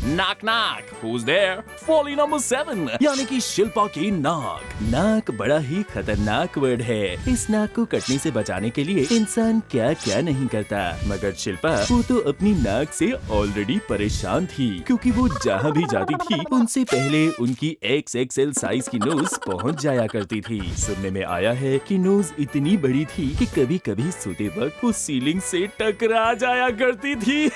नाक नाक who's there? Folly number 7 यानी कि शिल्पा की नाक। नाक बड़ा ही खतरनाक वर्ड है। इस नाक को कटने से बचाने के लिए इंसान क्या क्या नहीं करता, मगर शिल्पा वो तो अपनी नाक से ऑलरेडी परेशान थी, क्योंकि वो जहाँ भी जाती थी उनसे पहले उनकी XXL साइज की नोज पहुँच जाया करती थी। सुनने में आया है कि नोज इतनी बड़ी थी कि कभी कभी सोते वक्त वो सीलिंग से टकरा जाया करती थी।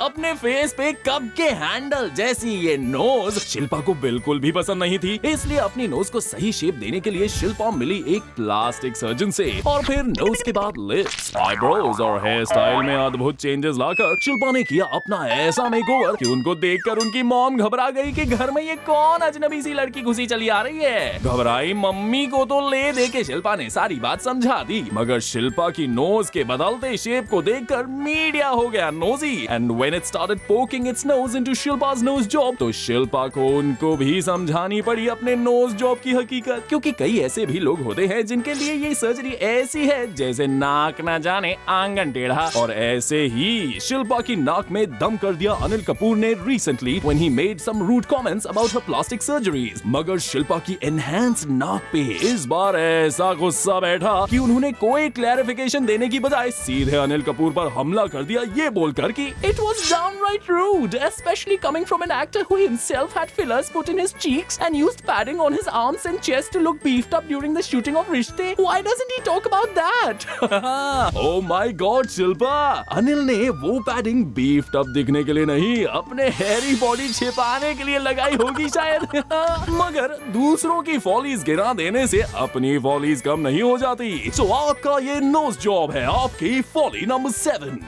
अपने फेस पे कप के हैंडल जैसी ये नोज शिल्पा को बिल्कुल भी पसंद नहीं थी, इसलिए अपनी नोज को सही शेप देने के लिए शिल्पा मिली एक प्लास्टिक सर्जन से, और फिर नोज के बाद लिप्स, आईब्रोज और हेयर स्टाइल में अद्भुत चेंजेस लाकर शिल्पा ने किया अपना ऐसा मेकओवर कि उनको देखकर उनकी मॉम घबरा गई कि घर में ये कौन अजनबी सी लड़की घुसी चली आ रही है। घबराई मम्मी को तो ले दे के शिल्पा ने सारी बात समझा दी, मगर शिल्पा की नोज के बदलते शेप को देखकर मीडिया हो गया nosy, and when it started poking its nose into Shilpa's nose job, तो शिल्पा को उनको भी समझानी पड़ी अपने नोज जॉब की हकीकत, क्योंकि कई ऐसे भी लोग होते हैं जिनके लिए ये सर्जरी ऐसी है जैसे नाक ना जाने आंगन टेढ़ा। और ऐसे ही शिल्पा की नाक में दम कर दिया अनिल कपूर ने recently when he made some rude comments about her plastic surgeries. मगर शिल्पा की एनहांस्ड नाक पे इस बार ऐसा गुस्सा बैठा कि उन्होंने कोई क्लैरिफिकेशन देने की बजाय सीधे अनिल कपूर पर हमला कर दिया, ये बोलकर कि it was downright rude, especially coming from an actor who himself had fillers put in his cheeks and used padding on his arms and chest to look beefed up during the shooting of Rishte. Why doesn't he talk about that? Oh my God, Shilpa, Anil ने वो padding beefed up दिखने के लिए नहीं, अपने Harry body छिपाने के लिए लगाई होगी शायद। मगर दूसरों की फॉलीज गिरा देने से अपनी फॉलीज कम नहीं हो जाती। तो आपका ये नोज जॉब है आपकी फॉली नंबर 7।